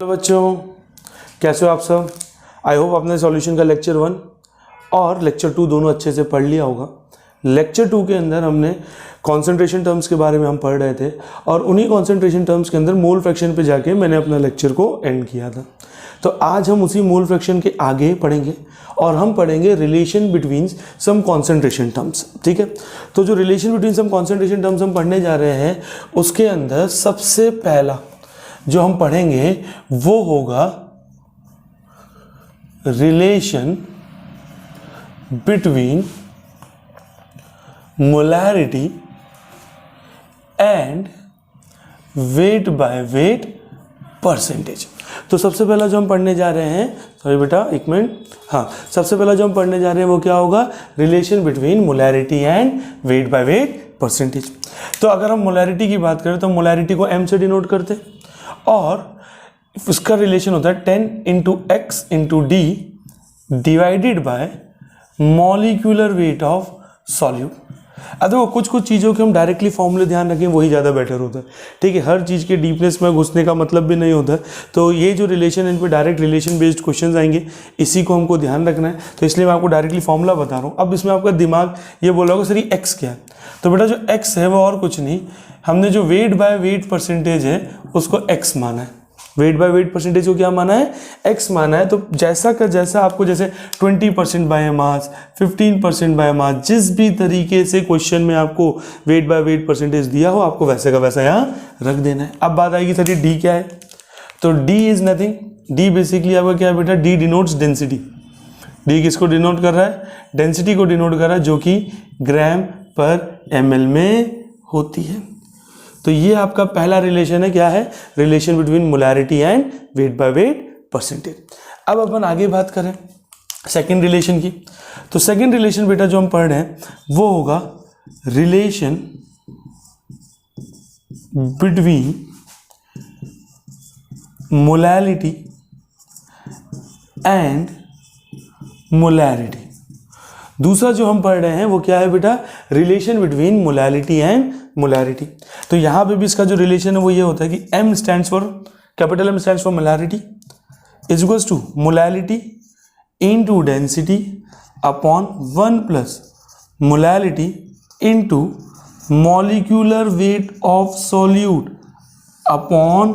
Hello बच्चों, कैसे हो आप सब। आई होप आपने सॉल्यूशन का लेक्चर 1 और लेक्चर 2 दोनों अच्छे से पढ़ लिया होगा। लेक्चर 2 के अंदर हमने कॉन्सेंट्रेशन टर्म्स के बारे में हम पढ़ रहे थे और उन्हीं कॉन्सेंट्रेशन टर्म्स के अंदर मोल फ्रैक्शन पे जाके मैंने अपना लेक्चर को एंड किया था। तो आज हम उसी मोल फ्रैक्शन के आगे पढ़ेंगे और हम पढ़ेंगे रिलेशन बिटवीन सम कॉन्सेंट्रेशन टर्म्स। ठीक है, तो जो रिलेशन बिटवीन सम कॉन्सेंट्रेशन टर्म्स हम पढ़ने जा रहे हैं उसके अंदर सबसे पहला जो हम पढ़ेंगे वो होगा relation between molarity and wait by wait percentage. तो सबसे पहला जो हम पढ़ने जा रहे हैं, सॉरी बेटा एक मिनट, हाँ, सबसे पहला जो हम पढ़ने जा रहे हैं वो क्या होगा, relation between molarity and wait by wait percentage. तो अगर हम मोलैरिटी की बात करें तो मोलैरिटी को m से डिनोट करते हैं और उसका रिलेशन होता है 10 into x into D divided by molecular weight of solute. अब देखो कुछ कुछ चीज़ों के हम डायरेक्टली फॉर्मूले ध्यान रखें वही ज़्यादा बेटर होता है। ठीक है, हर चीज़ के डीपनेस में घुसने का मतलब भी नहीं होता है। तो ये जो रिलेशन इन पे डायरेक्ट रिलेशन बेस्ड क्वेश्चंस आएंगे, इसी को हमको ध्यान रखना है। तो इसलिए मैं आपको डायरेक्टली फॉर्मूला बता रहा हूँ। अब इसमें आपका दिमाग ये बोला होगा सर ये एक्स क्या है, तो बेटा जो एक्स है वो और कुछ नहीं, हमने जो वेट बाय वेट परसेंटेज है उसको एक्स माना है। वेट बाय वेट परसेंटेज को क्या माना है, एक्स माना है। तो जैसा का जैसा आपको जैसे 20% बाय मास, 15% बाय मास, जिस भी तरीके से क्वेश्चन में आपको वेट बाय वेट परसेंटेज दिया हो आपको वैसे का वैसा यहाँ रख देना है। अब बात आएगी सर ये डी क्या है, तो D is nothing, D basically आपका क्या है बेटा, डी डिनोट्स डेंसिटी। डी किसको डिनोट कर रहा है, डेंसिटी को डिनोट कर रहा है, जो कि ग्राम पर ml में होती है। तो ये आपका पहला रिलेशन है, क्या है, relation between molarity and wait by wait percentage. अब अपन आगे बात करें सेकंड रिलेशन की, तो सेकंड रिलेशन बेटा जो हम पढ़ रहे हैं वो होगा relation between molality and molarity. दूसरा जो हम पढ़ रहे हैं वो क्या है बेटा, relation between molality and molarity. तो यहां पे भी इसका जो रिलेशन है वो ये होता है कि M stands for, capital M stands for molarity is equals to molality into density upon 1 plus molality into molecular weight of solute upon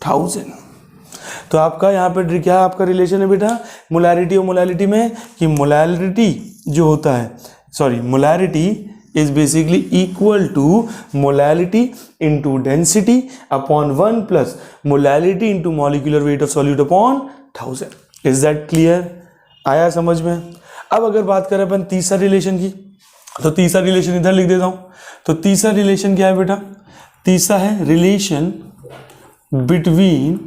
1000। तो आपका यहाँ पे क्या आपका रिलेशन है बेटा, मोलैरिटी और मोलैलिटी में, कि मोलैरिटी जो होता है, sorry, molarity is basically equal to molality into density upon 1 plus molality into molecular weight of solute upon 1000। Is that clear, आया समझ में। अब अगर बात करें अपन तीसरा रिलेशन की, तो तीसरा रिलेशन इधर लिख देता हूं। तो तीसरा रिलेशन क्या है बेटा, तीसरा है relation between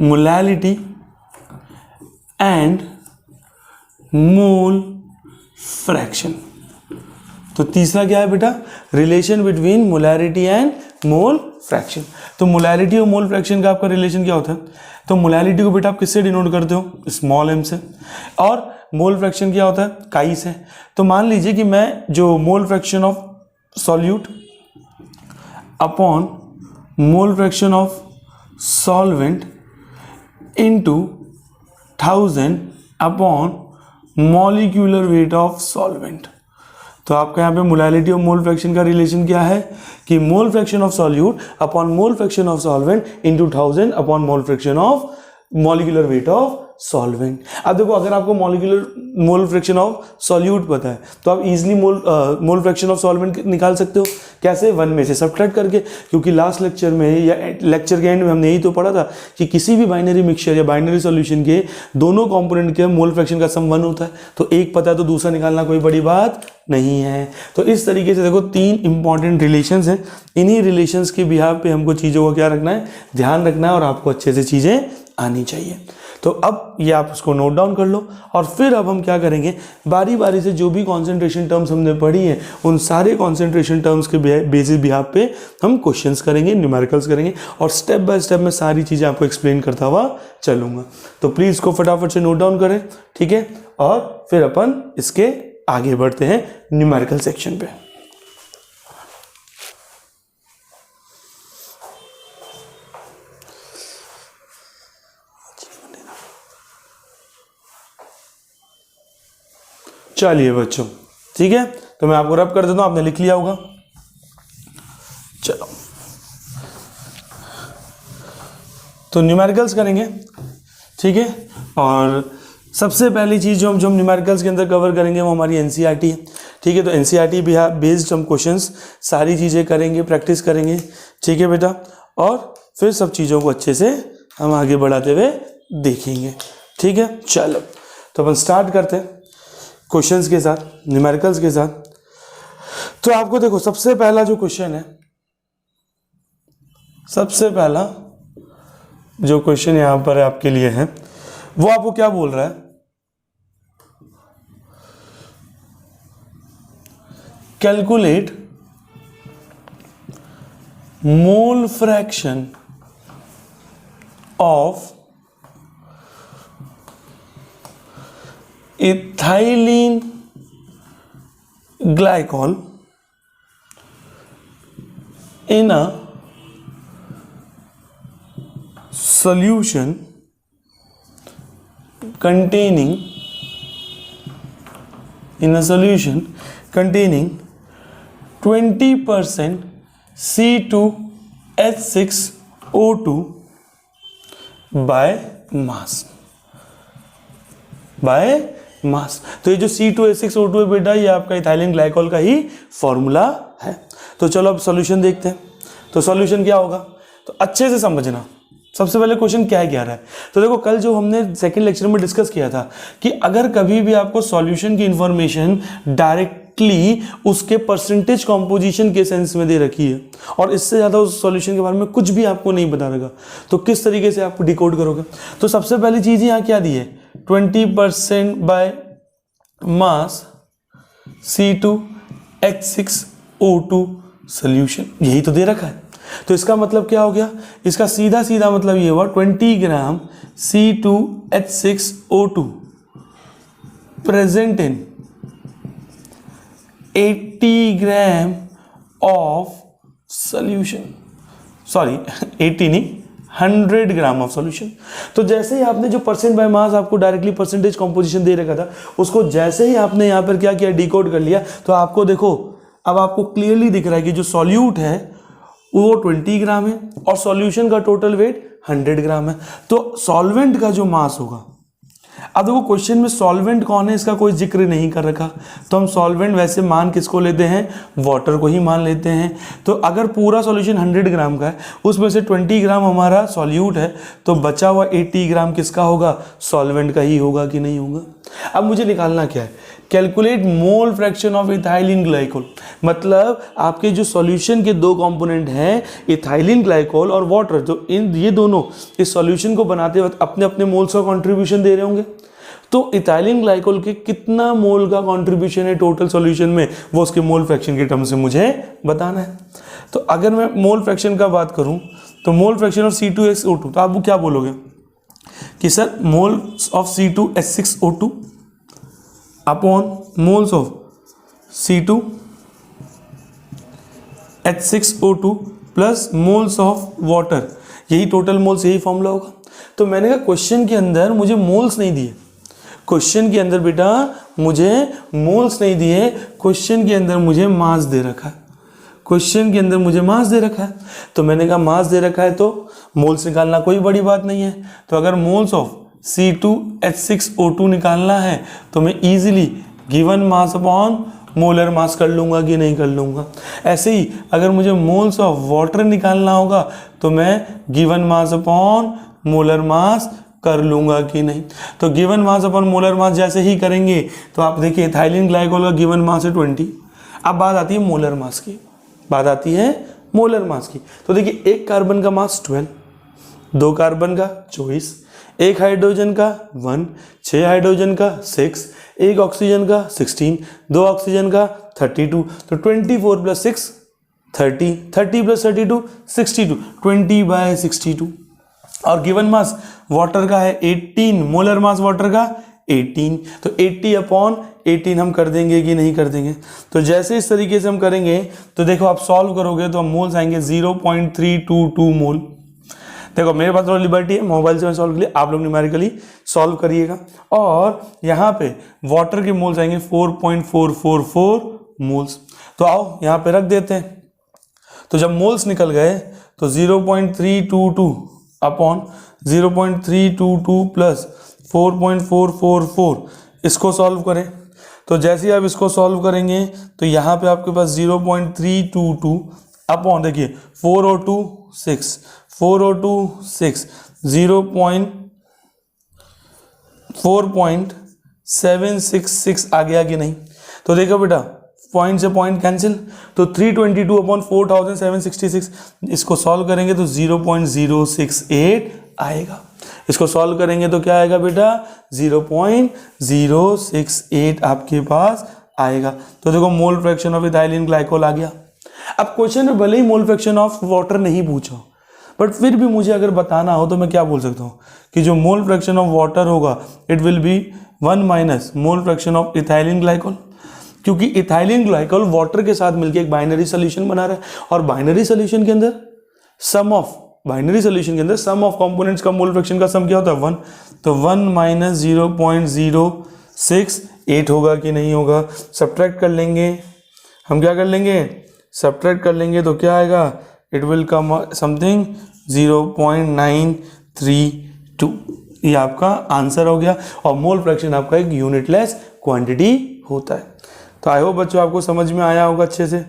molality and mole fraction. तो तीसरा क्या है बेटा, relation between molarity and mole fraction. तो मोलैरिटी और मोल फ्रैक्शन का आपका रिलेशन क्या होता है, तो मोलैरिटी को बेटा आप किससे डिनोट करते हो, स्मॉल m से, और मोल फ्रैक्शन क्या होता है, काई से। तो मान लीजिए कि मैं जो मोल fraction of solute upon mole fraction of solvent into 1000 upon molecular weight of solvent. तो आपका यहाँ पे मोलैलिटी और मोल फ्रैक्शन का रिलेशन क्या है, कि मोल fraction of solute upon mole fraction of solvent into 1000 upon mole fraction of molecular weight of solvent. अब देखो अगर आपको मोल फ्रैक्शन ऑफ सॉल्यूट पता है तो आप easily mole fraction of solvent निकाल सकते हो। कैसे, 1 में से सब्ट्रैक्ट करके, क्योंकि लास्ट लेक्चर में या लेक्चर के एंड में हमने यही तो पढ़ा था कि किसी भी बाइनरी मिक्सचर या बाइनरी सॉल्यूशन के दोनों कंपोनेंट के मोल फ्रैक्शन का सम 1 होता है। तो एक पता है तो दूसरा निकालना कोई बड़ी बात नहीं है। तो इस तरीके से देखो 3 इंपॉर्टेंट रिलेशंस हैं, इन्हीं रिलेशंस के बिहाव पे हमको चीज़ों को क्या रखना है, ध्यान रखना है और आपको अच्छे से चीज़ें आनी चाहिए। तो अब ये आप उसको नोट डाउन कर लो और फिर अब हम क्या करेंगे, बारी बारी से जो भी कॉन्सेंट्रेशन टर्म्स हमने पढ़ी हैं उन सारे कॉन्सेंट्रेशन टर्म्स के बेसिस बिहाफ पे हम क्वेश्चंस करेंगे, न्यूमेरिकल्स करेंगे और स्टेप बाय स्टेप मैं सारी चीज़ें आपको एक्सप्लेन करता हुआ चलूँगा। तो प्लीज़ इसको फटाफट से नोट डाउन करें, ठीक है, और फिर अपन इसके आगे बढ़ते हैं न्यूमेरिकल सेक्शन पे। चलिए बच्चों, ठीक है, तो मैं आपको रब कर देता हूं, आपने लिख लिया होगा। चलो तो न्यूमेरिकल्स करेंगे, ठीक है। और सबसे पहली चीज़ जो हम न्यूमेरिकल्स के अंदर कवर करेंगे वो हमारी एनसीईआरटी है, ठीक है। तो एनसीईआरटी बेस्ड हम क्वेश्चंस सारी चीज़ें करेंगे, प्रैक्टिस करेंगे, ठीक है बेटा। और फिर सब चीज़ों को अच्छे से हम आगे बढ़ाते हुए देखेंगे, ठीक है। चलो तो अपन स्टार्ट करते हैं क्वेश्चंस के साथ, न्यूमेरिकल्स के साथ। तो आपको देखो सबसे पहला जो क्वेश्चन है, सबसे पहला जो क्वेश्चन यहां पर आपके लिए है वो आपको क्या बोल रहा है, calculate mole fraction of ethylene glycol in a solution containing 20% C2H6O2 by mass। तो ये जो C2H6O2 है बेटा, ये आपका इथाइलिन ग्लाइकॉल का ही फॉर्मूला है। तो चलो अब सॉल्यूशन देखते हैं। तो सॉल्यूशन क्या होगा, तो अच्छे से समझना सबसे पहले क्वेश्चन क्या कह रहा है। तो देखो कल जो हमने सेकंड लेक्चर में डिस्कस किया था कि अगर कभी भी आपको सॉल्यूशन की इंफॉर्मेशन डायरेक्टली उसके परसेंटेज कॉम्पोजिशन के सेंस में दे रखी है और इससे ज़्यादा उस सॉल्यूशन के बारे में कुछ भी आपको नहीं बता रहेगा, तो किस तरीके से आप डिकोड करोगे। तो सबसे पहली चीज़ यहाँ क्या दी है, 20% बाय मास C2H6O2 सोल्यूशन, यही तो दे रखा है। तो इसका मतलब क्या हो गया, इसका सीधा सीधा मतलब ये हुआ 20 ग्राम C2H6O2 present in 80 gram of solution, sorry 80 नहीं 100 ग्राम ऑफ सॉल्यूशन। तो जैसे ही आपने जो परसेंट बाय मास आपको डायरेक्टली परसेंटेज कॉम्पोजिशन दे रखा था, उसको जैसे ही आपने यहाँ पर क्या किया, डिकोड कर लिया, तो आपको देखो अब आपको क्लियरली दिख रहा है कि जो सॉल्यूट है वो 20 ग्राम है और सॉल्यूशन का टोटल वेट 100 ग्राम है। तो सॉल्वेंट का जो मास होगा, अब देखो क्वेश्चन में सॉल्वेंट कौन है इसका कोई जिक्र नहीं कर रखा, तो हम सॉल्वेंट वैसे मान किसको लेते हैं, वाटर को ही मान लेते हैं। तो अगर पूरा सॉल्यूशन 100 ग्राम का है, उसमें से 20 ग्राम हमारा सॉल्यूट है, तो बचा हुआ 80 ग्राम किसका होगा, सॉल्वेंट का ही होगा कि नहीं होगा। अब मुझे निकालना क्या है, calculate mole fraction of ethylene glycol. मतलब आपके जो सॉल्यूशन के दो कंपोनेंट हैं, इथाइलिन ग्लाइकोल और वाटर, तो ये दोनों इस सॉल्यूशन को बनाते वक्त अपने अपने मोल्स का कंट्रीब्यूशन दे रहे होंगे। तो इथाइलिन ग्लाइकोल के कितना मोल का कंट्रीब्यूशन है टोटल सॉल्यूशन में, वो उसके मोल फ्रैक्शन के टर्म से मुझे बताना है। तो अगर मैं मोल फ्रैक्शन का बात करूं, तो मोल फ्रैक्शन ऑफ C2H6O2, तो आप वो क्या बोलोगे कि sir moles of C2H6O2 upon moles of C2H6O2 plus moles of water, यही टोटल मोल्स, यही फॉर्मूला होगा। तो मैंने कहा क्वेश्चन के अंदर मुझे मोल्स नहीं दिए, क्वेश्चन के अंदर बेटा मुझे मोल्स नहीं दिए, क्वेश्चन के अंदर मुझे मास दे रखा है, क्वेश्चन के अंदर मुझे मास दे रखा है। तो मैंने कहा मास दे रखा है तो मोल्स निकालना कोई बड़ी बात नहीं है। तो अगर मोल्स ऑफ C2H6O2 निकालना है तो मैं easily given mass upon molar mass कर लूँगा कि नहीं कर लूँगा। ऐसे ही अगर मुझे मोल्स ऑफ वाटर निकालना होगा तो मैं given mass upon molar mass कर लूँगा कि नहीं। तो given mass upon molar mass जैसे ही करेंगे तो आप देखिए इथाइलिन ग्लाइकोल का गिवन मास है 20। अब बात आती है मोलर मास की, बात आती है मोलर मास की। तो देखिए एक कार्बन का मास 12, दो कार्बन का 24, एक हाइड्रोजन का 1, 6 हाइड्रोजन का 6, एक ऑक्सीजन का 16, दो ऑक्सीजन का 32। तो 24 प्लस 6 30, 30 प्लस 32 62, 20/62। और गिवन मास वाटर का है 18, मोलर मास वाटर का 18। तो 80 अपॉन 18 हम कर देंगे कि नहीं कर देंगे। तो जैसे इस तरीके से हम करेंगे तो देखो आप सॉल्व करोगे तो हम मोल्स आएंगे 0.322 मोल। देखो मेरे पास थोड़ा लिबर्टी है, मोबाइल से मैं सॉल्व कर लिया, आप लोग न्यूमेरिकली सॉल्व करिएगा। और यहाँ पे वाटर के मोल्स आएंगे 4.444 मोल्स। तो आओ यहाँ पे रख देते हैं। तो जब मोल्स निकल गए तो 0.322 अपॉन 0.322 प्लस 4.444 इसको सॉल्व करें। तो जैसे ही आप इसको सॉल्व करेंगे तो यहाँ पे आपके पास 0.322 अपॉन देखिए 4026 4.766 आ गया कि नहीं। तो देखो बेटा पॉइंट से पॉइंट कैंसिल, तो 322 अपॉन 4766 इसको सॉल्व करेंगे तो 0.068 आएगा। इसको सॉल्व करेंगे तो क्या आएगा बेटा 0.068 आपके पास आएगा। तो देखो mole fraction of ethylene glycol आ गया। अब क्वेश्चन में भले ही मोल फ्रैक्शन ऑफ वाटर नहीं पूछा, बट फिर भी मुझे अगर बताना हो तो मैं क्या बोल सकता हूँ कि जो मोल फ्रैक्शन ऑफ वाटर होगा it will be 1 minus mole fraction of ethylene glycol, क्योंकि इथाइलिन ग्लाइकोल वाटर के साथ मिलकर एक बाइनरी सोल्यूशन बना रहा है और बाइनरी सोल्यूशन के अंदर सम ऑफ कंपोनेंट्स का मोल फ्रैक्शन का सम क्या होता है 1। तो 1 माइनस 0.068 होगा कि नहीं होगा। सब्ट्रैक्ट कर लेंगे, हम क्या कर लेंगे सब्ट्रैक्ट कर लेंगे तो क्या आएगा इट विल कम समथिंग 0.932। ये आपका आंसर हो गया। और मोल फ्रैक्शन आपका एक यूनिटलेस क्वांटिटी होता है। तो आई होप बच्चों आपको समझ में आया होगा अच्छे से,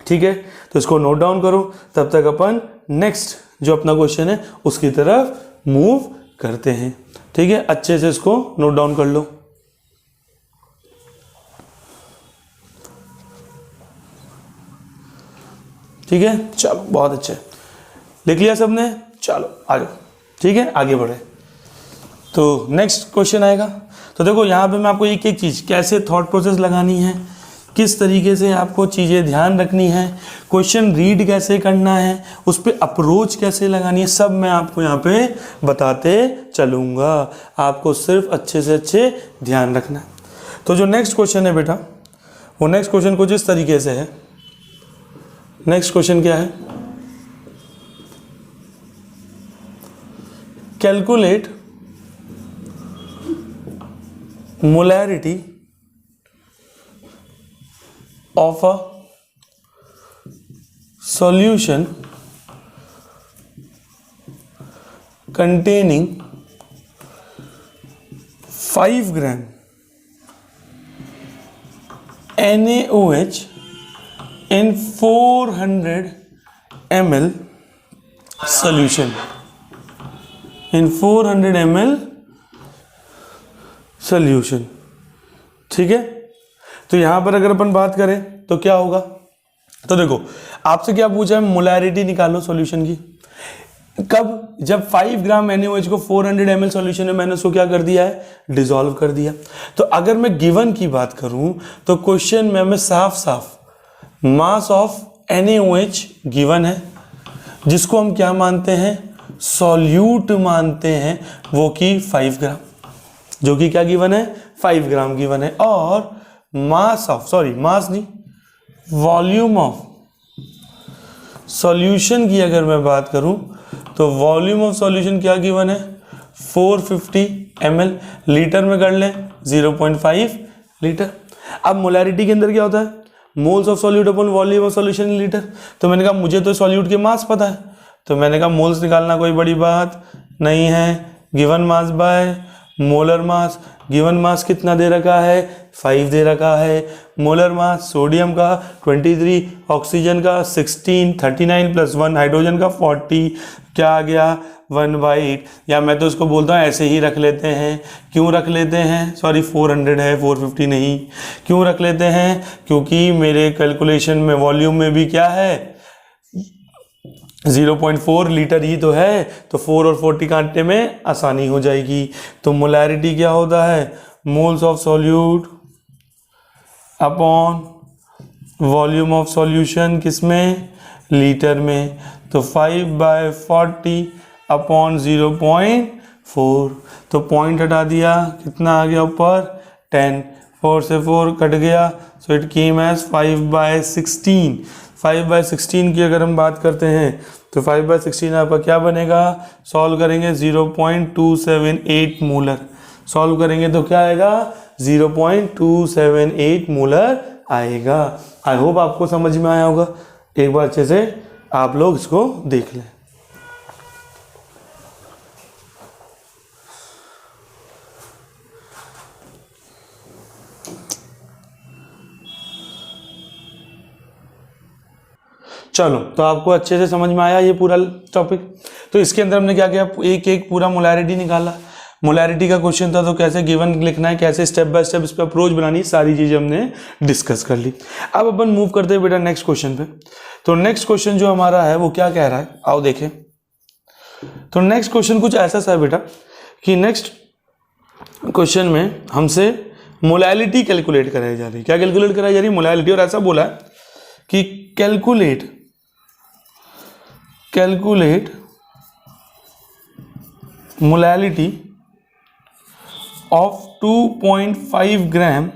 ठीक है। तो इसको नोट डाउन करो, तब तक अपन नेक्स्ट जो अपना क्वेश्चन है उसकी तरफ मूव करते हैं, ठीक है। अच्छे से इसको नोट डाउन कर लो। ठीक है, चलो बहुत अच्छे, लिख लिया सबने, चलो आ जाओ, ठीक है आगे बढ़े। तो नेक्स्ट क्वेश्चन आएगा। तो देखो यहाँ पे मैं आपको एक एक चीज़ कैसे थॉट प्रोसेस लगानी है, किस तरीके से आपको चीज़ें ध्यान रखनी है, क्वेश्चन रीड कैसे करना है, उस पर अप्रोच कैसे लगानी है, सब मैं आपको यहाँ पे बताते चलूँगा। आपको सिर्फ अच्छे से अच्छे ध्यान रखना है। तो जो नेक्स्ट क्वेश्चन है बेटा, वो नेक्स्ट क्वेश्चन कुछ इस तरीके से है। नेक्स्ट क्वेश्चन क्या है, calculate molarity of a solution containing 5 gram NaOH in 400 ml solution, in 400 ml solution, ठीक है। तो यहां पर अगर अपन बात करें तो क्या होगा, तो देखो आपसे क्या पूछा है मोलैरिटी निकालो सॉल्यूशन की। कब, जब 5 ग्राम NaOH को 400 ml सॉल्यूशन में मैंने उसको क्या कर दिया है डिसॉल्व कर दिया। तो अगर मैं गिवन की बात करूं तो क्वेश्चन में हमें साफ साफ मास ऑफ NaOH गिवन है, जिसको हम क्या मानते हैं सॉल्यूट मानते हैं, वो कि 5 ग्राम, जो कि क्या गिवन है 5 ग्राम गिवन है। और मास ऑफ मास नहीं वॉल्यूम ऑफ सॉल्यूशन की अगर मैं बात करूं तो वॉल्यूम ऑफ सॉल्यूशन क्या गिवन है 450 ml, लीटर में कर लें 0.5 लीटर। अब मोलैरिटी के अंदर क्या होता है moles of solute upon volume of solution in litre. तो मैंने कहा मुझे तो सॉल्यूट के मास पता है, तो मैंने कहा मोल्स निकालना कोई बड़ी बात नहीं है, given mass by molar mass. Given mass कितना दे रखा है 5 दे रखा है। मोलर मास सोडियम का 23, ऑक्सीजन का 16, 39 प्लस 1 हाइड्रोजन का 40, क्या आ गया 1/8। या मैं तो इसको बोलता हूँ ऐसे ही रख लेते हैं। क्यों रख लेते हैं 400 है 450 नहीं, क्यों रख लेते हैं क्योंकि मेरे कैलकुलेशन में वॉल्यूम में भी क्या है 0.4 लीटर ही तो है, तो 4 और 40 काटने में आसानी हो जाएगी। तो मोलैरिटी क्या होता है moles of solute upon volume of solution किसमें लीटर में। तो 5/40 अपॉन 0.4, तो पॉइंट हटा दिया कितना आ गया ऊपर 10, 4 से 4 कट गया, सो इट केम एज 5/16। 5/16 की अगर हम बात करते हैं तो 5/16 आपका क्या बनेगा, सॉल्व करेंगे 0.278 मोलर, सॉल्व करेंगे तो क्या आएगा 0.278 मोलर आएगा। आई होप आपको समझ में आया होगा, एक बार अच्छे से आप लोग इसको देख लें। चलो, तो आपको अच्छे से समझ में आया ये पूरा टॉपिक। तो इसके अंदर हमने क्या किया, एक एक पूरा मोलैरिटी निकाला। मोलैरिटी का क्वेश्चन था तो कैसे गिवन लिखना है, कैसे स्टेप बाय स्टेप इस पर अप्रोच बनानी, सारी चीजें हमने डिस्कस कर ली। अब अपन मूव करते हैं बेटा नेक्स्ट क्वेश्चन पे। तो नेक्स्ट क्वेश्चन जो हमारा है वो क्या कह रहा है, आओ देखें। तो नेक्स्ट क्वेश्चन कुछ ऐसा सा है बेटा कि नेक्स्ट क्वेश्चन में हमसे मोलैलिटी कैलकुलेट कराई जा रही है। क्या कैलकुलेट कराई जा रही है, मोलैलिटी। और ऐसा बोला है कि calculate molality of 2.5 gram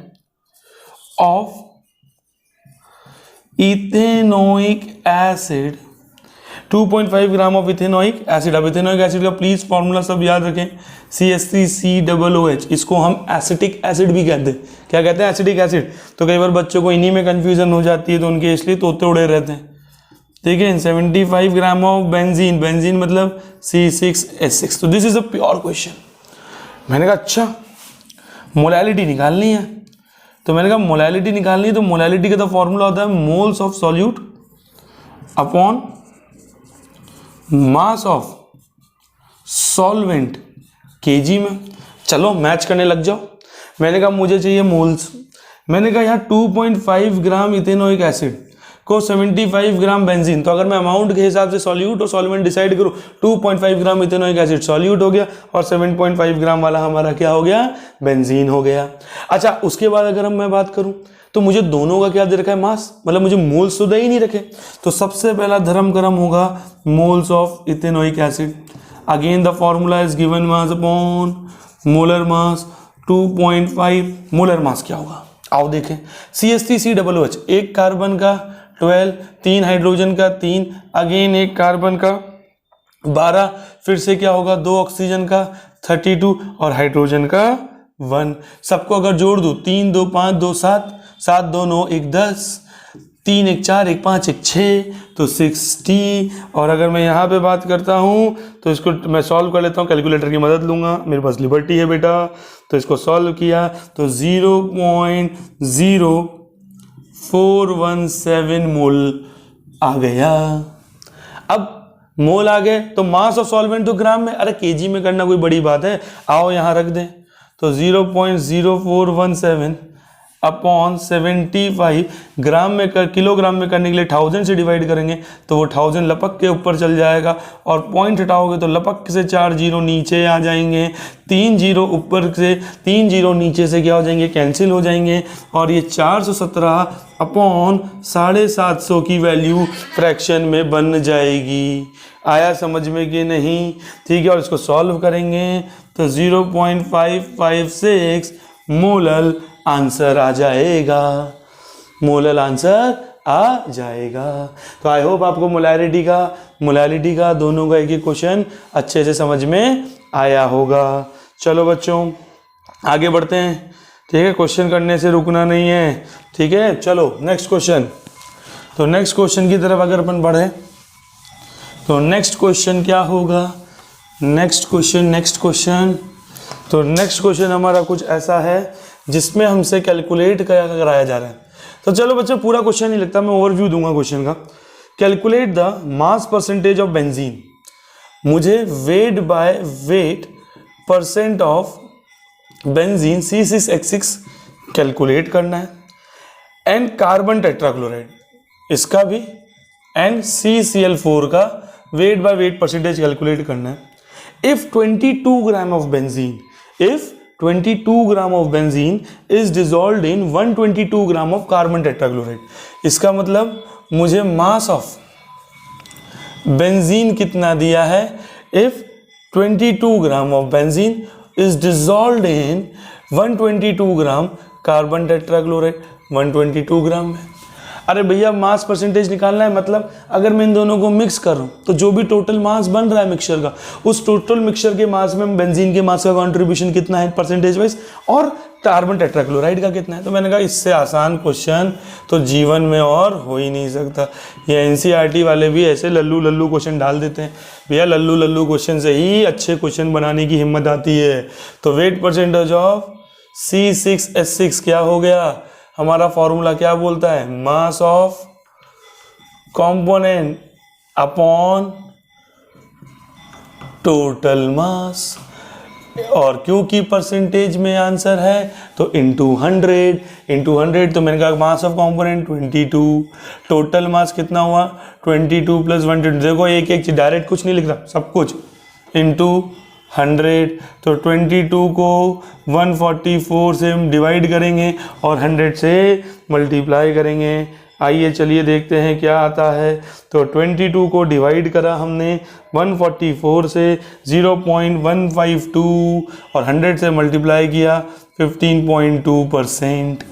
of ethanoic acid, 2.5 gram of ethanoic acid. अब इथेनोइक एसिड का प्लीज फॉर्मूला सब याद रखें, CH3COOH। इसको हम एसिटिक एसिड भी कहते हैं। क्या कहते हैं, एसिटिक एसिड। तो कई बार बच्चों को इन्हीं में कंफ्यूजन हो जाती है, तो उनके इसलिए तोते उड़े रहते हैं। ठीक है, 75 ग्राम ऑफ बेंजीन, बेंजीन मतलब C6H6। तो this is a pure question. मैंने कहा अच्छा मोलैलिटी निकालनी है, तो मैंने कहा मोलैलिटी निकालनी है तो मोलैलिटी का तो फॉर्मूला होता है moles of solute upon mass of solvent KG में। चलो मैच करने लग जाओ। मैंने कहा मुझे चाहिए मोल्स। मैंने कहा यहाँ 2.5 ग्राम इथेनोइक एसिड को 75 ग्राम बेंजीन। तो अगर मैं अमाउंट के हिसाब से सॉल्यूट और सॉल्वेंट डिसाइड करूं, 2.5 ग्राम इथेनोइक एसिड सॉल्यूट हो गया और 7.5 ग्राम वाला हमारा क्या हो गया, बेंजीन हो गया। अच्छा, उसके बाद अगर मैं बात करूं तो मुझे दोनों का क्या दे रखा है, मास, मतलब मुझे मोल्स तो दे ही नहीं रखे। तो सबसे पहला धर्म कर्म होगा moles of ethanoic acid. Again the formula is given mass upon molar mass 2.5। Molar mass क्या होगा, आओ देखें। CH3COOH, एक कार्बन का 12, 3 हाइड्रोजन का 3, अगेन एक कार्बन का 12, फिर से क्या होगा 2 ऑक्सीजन का 32 और हाइड्रोजन का 1। सबको अगर जोड़ दूं 3 2 5 2 7, 7 2 9 1 10, 3 1 4 1 5 1 6, तो 60। और अगर मैं यहाँ पे बात करता हूँ तो इसको मैं सॉल्व कर लेता हूँ, कैलकुलेटर की मदद लूँगा, मेरे पास लिबर्टी है बेटा। तो इसको सॉल्व किया तो 0.0417 मोल आ गया। अब मोल आ गए तो मास ऑफ सॉल्वेंट तो ग्राम में, अरे केजी में करना कोई बड़ी बात है, आओ यहाँ रख दें। तो 0.0417 अपॉन 75 ग्राम में कर, किलोग्राम में करने के लिए 1000 से डिवाइड करेंगे तो वो 1000 लपक के ऊपर चल जाएगा, और पॉइंट हटाओगे तो लपक से 4 जीरो नीचे आ जाएंगे, 3 जीरो ऊपर से 3 जीरो नीचे से क्या हो जाएंगे, कैंसिल हो जाएंगे, और ये 417 अपॉन 750 की वैल्यू फ्रैक्शन में बन जाएगी। आया समझ में कि नहीं, ठीक है। और इसको सॉल्व करेंगे तो 0.556 मोलल आंसर आ जाएगा, मोलल आंसर आ जाएगा। तो आई होप आपको मोलैलिटी का दोनों का एक ही क्वेश्चन अच्छे से समझ में आया होगा। चलो बच्चों आगे बढ़ते हैं, ठीक है, क्वेश्चन करने से रुकना नहीं है, ठीक है। चलो नेक्स्ट क्वेश्चन। तो नेक्स्ट क्वेश्चन की तरफ अगर अपन बढ़े तो नेक्स्ट क्वेश्चन क्या होगा, नेक्स्ट क्वेश्चन। तो नेक्स्ट क्वेश्चन हमारा कुछ ऐसा है जिसमें हमसे कैलकुलेट कराया जा रहा है। तो चलो बच्चों पूरा क्वेश्चन नहीं लिखता, मैं ओवरव्यू दूंगा क्वेश्चन का। Calculate the mass percentage of benzene, मुझे weight by weight percent of benzene C6H6 calculate करना है, एंड कार्बन टेट्राक्लोराइड इसका भी, एंड CCl4 का wait by wait percentage calculate करना है। If 22 gram of benzene, if 22 gram of benzene is dissolved in 122 gram of carbon tetrachloride, इसका मतलब मुझे मास ऑफ बेंजीन कितना दिया है। If 22 gram of benzene is dissolved in 122 gram carbon tetrachloride, 122 ग्राम में। अरे भैया मास परसेंटेज निकालना है, मतलब अगर मैं इन दोनों को मिक्स कर रहा हूँ तो जो भी टोटल मास बन रहा है मिक्सचर का, उस टोटल मिक्सचर के मास में बेंजीन के मास का कंट्रीब्यूशन कितना है परसेंटेज वाइज, और कार्बन टेट्राक्लोराइड का कितना है। तो मैंने कहा इससे आसान क्वेश्चन तो जीवन में और हो ही नहीं सकता। ये एनसीईआरटी वाले भी ऐसे लल्लू लल्लू क्वेश्चन डाल देते हैं भैया, लल्लू लल्लू क्वेश्चन से ही अच्छे क्वेश्चन बनाने की हिम्मत आती है। तो वेट परसेंटेज ऑफ C6H6 क्या हो गया, हमारा फॉर्मूला क्या बोलता है, mass of component upon total mass, और क्योंकि परसेंटेज में आंसर है तो इंटू 100 तो मैंने कहा mass of component 22, total mass कितना हुआ 22 प्लस 120। देखो एक एक चीज डायरेक्ट कुछ नहीं लिख रहा, सब कुछ इंटू 100। तो 22 को 144 से हम डिवाइड करेंगे और 100 से मल्टीप्लाई करेंगे। आइए चलिए देखते हैं क्या आता है। तो 22 को डिवाइड करा हमने 144 से 0.152 और 100 से मल्टीप्लाई किया 15.2%।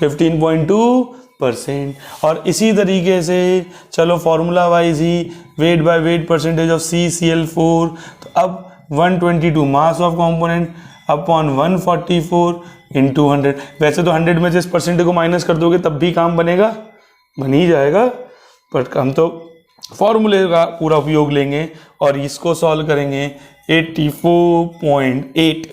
15.2%। और इसी तरीके से चलो formula wise he wait by wait percentage of CCl4। तो अब 122 mass of component upon 144 into 100। वैसे तो 100 में से इस परसेंटेज को माइनस कर दोगे तब भी काम बनेगा, बन ही जाएगा, बट हम तो फॉर्मूले का पूरा उपयोग लेंगे और इसको सॉल्व करेंगे। 84.8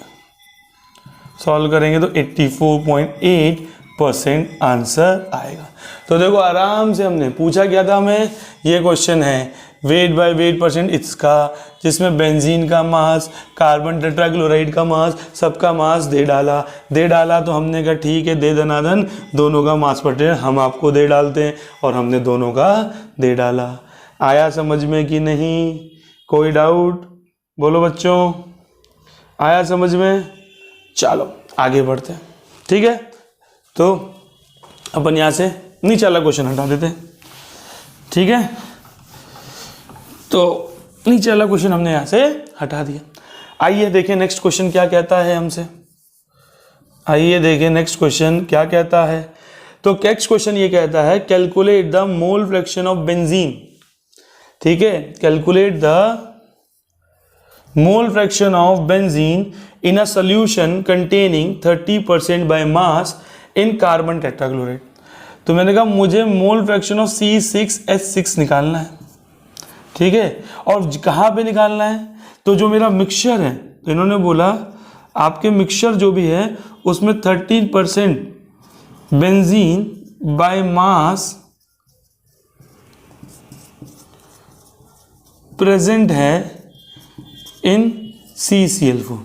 सॉल्व करेंगे तो 84.8% आंसर आएगा। तो देखो आराम से हमने पूछा क्या था हमें, ये क्वेश्चन है वेट बाय वेट परसेंट इसका, जिसमें बेंजीन का मास, कार्बन टेट्राक्लोराइड का मास, सबका मास दे डाला तो हमने कहा ठीक है दे दनादन दोनों का मास परसेंटेज हम आपको दे डालते हैं, और हमने दोनों का दे डाला। आया समझ में कि नहीं, कोई डाउट बोलो बच्चों, आया समझ में? चलो आगे बढ़ते हैं, ठीक है। तो अपन यहाँ से नीचे वाला क्वेश्चन हटा देते हैं, ठीक है। तो नीचे वाला क्वेश्चन हमने यहाँ से हटा दिया। आइए देखें नेक्स्ट क्वेश्चन क्या कहता है हमसे, आइए देखें नेक्स्ट क्वेश्चन क्या कहता है। तो नेक्स्ट क्वेश्चन ये कहता है calculate the mole fraction of benzene, ठीक है। Calculate the mole fraction of benzene in a solution containing 30% by mass in carbon tetrachloride. तो मैंने कहा मुझे मोल फ्रैक्शन ऑफ C6H6 निकालना है, ठीक है। और कहाँ पे निकालना है, तो जो मेरा मिक्सचर है, तो इन्होंने बोला आपके मिक्सचर जो भी है उसमें 30% बेंजीन बाय मास प्रेजेंट है इन CCl4।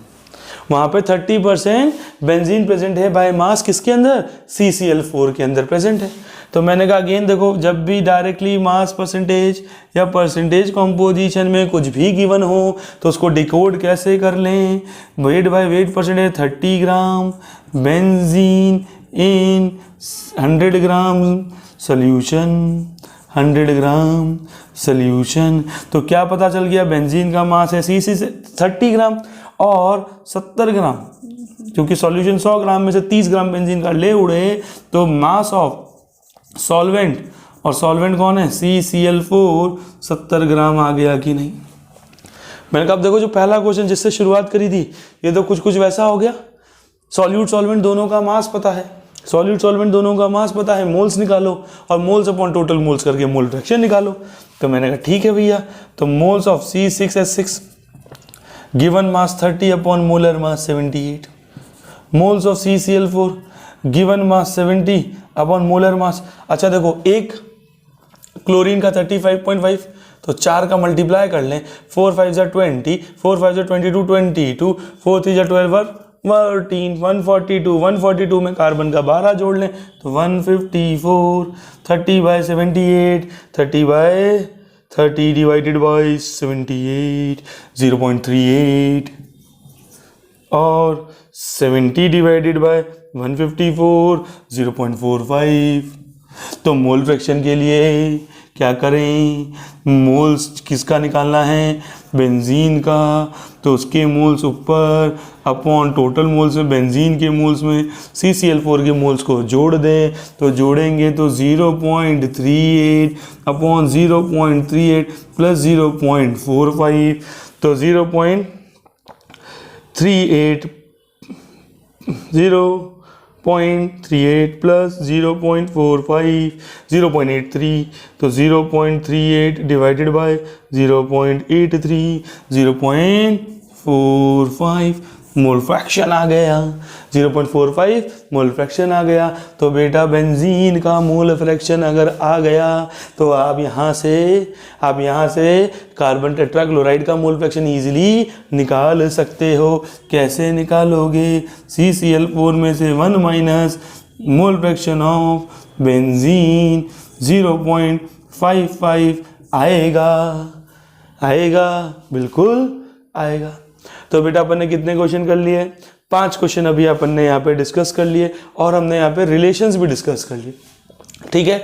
वहाँ पे 30% बेंजीन प्रेजेंट है बाय मास किसके अंदर, CCl4 के अंदर प्रेजेंट है। तो मैंने कहा अगेन देखो, जब भी डायरेक्टली मास परसेंटेज या परसेंटेज कॉम्पोजिशन में कुछ भी गिवन हो तो उसको डिकोड कैसे कर लें। Wait by wait percentage 30 gram benzene in 100 gram solution, 100 gram solution. तो क्या पता चल गया, बेंजीन का मास है CC से 30 ग्राम और 70 ग्राम, क्योंकि सॉल्यूशन 100 ग्राम में से 30 ग्राम बेंजीन का ले उड़े, तो मास ऑफ सॉल्वेंट, और सॉल्वेंट कौन है CCl4, 70 ग्राम आ गया कि नहीं। मैंने कहा अब देखो जो पहला क्वेश्चन जिससे शुरुआत करी थी ये तो कुछ कुछ वैसा हो गया। सॉल्यूट सॉल्वेंट दोनों का मास पता है, सॉल्यूट सॉल्वेंट दोनों का मास पता है, मोल्स निकालो और मोल्स अपॉन टोटल मोल्स करके मोल फ्रैक्शन निकालो। तो मैंने कहा ठीक है भैया, तो moles of C6H6 given mass 30 upon molar mass 78, moles of CCl4 given mass 70 upon molar mass. अच्छा देखो एक क्लोरीन का 35.5, तो 4 का मल्टीप्लाई कर लें, 4 5 जा 20, 4 5 जा 22, 22, 4 3 जा 12, 13, 142, 142 में कार्बन का 12 जोड़ लें तो 154, 30 बाय 78, 30 बाय 30 डिवाइडेड बाय 78, 0.38, और 70 डिवाइडेड बाय 154, 0.45, तो मोल फ्रैक्शन के लिए क्या करें, मोल्स किसका निकालना है, बेंजीन का, तो उसके मोल्स ऊपर अपॉन टोटल मोल्स में बेंजीन के मोल्स में CCl4 के मोल्स को जोड़ दें, तो जोड़ेंगे तो 0.38 अपॉन 0.38 प्लस 0.45, तो 0.38 प्लस 0.45 0.83, तो 0.38 डिवाइडेड बाय 0.83 0.45 मोल फ्रैक्शन आ गया, 0.45 मोल फ्रैक्शन आ गया। तो बेटा बेंजीन का मोल फ्रैक्शन अगर आ गया तो आप यहाँ से कार्बन टेट्राक्लोराइड का मोल फ्रैक्शन इजीली निकाल सकते हो। कैसे निकालोगे, CCl4 में से 1 minus mole fraction of benzene 0.55 आएगा, बिल्कुल आएगा। तो बेटा अपन ने कितने क्वेश्चन कर लिए, 5 क्वेश्चन अभी अपन ने यहाँ पे डिस्कस कर लिए और हमने यहाँ पे रिलेशंस भी डिस्कस कर लिए। ठीक है,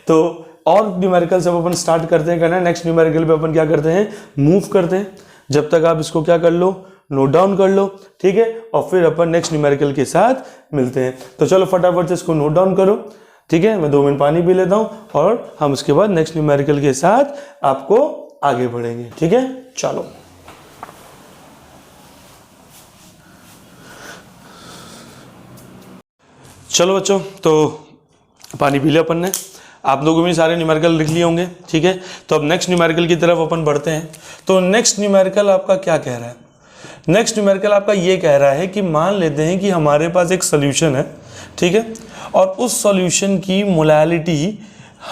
तो और न्यूमेरिकल सब अपन स्टार्ट करते हैं करना। नेक्स्ट न्यूमेरिकल पे अपन क्या करते हैं, मूव करते हैं। जब तक आप इसको क्या कर लो, नोट डाउन कर लो। ठीक है, और फिर अपन नेक्स्ट न्यूमेरिकल के साथ मिलते हैं। तो चलो फटाफट से इसको नोट डाउन करो। ठीक है, मैं 2 मिनट पानी पी लेता हूँ और हम उसके बाद नेक्स्ट न्यूमेरिकल के साथ आपको आगे बढ़ेंगे। ठीक है, चलो बच्चों, तो पानी पी लिया अपन ने, आप लोगों ने सारे न्यूमेरिकल लिख लिए होंगे। ठीक है, तो अब नेक्स्ट न्यूमेरिकल की तरफ अपन बढ़ते हैं। तो नेक्स्ट न्यूमेरिकल आपका क्या कह रहा है, नेक्स्ट न्यूमेरिकल आपका ये कह रहा है कि मान लेते हैं कि हमारे पास एक सोल्यूशन है। ठीक है, और उस सॉल्यूशन की मोलैलिटी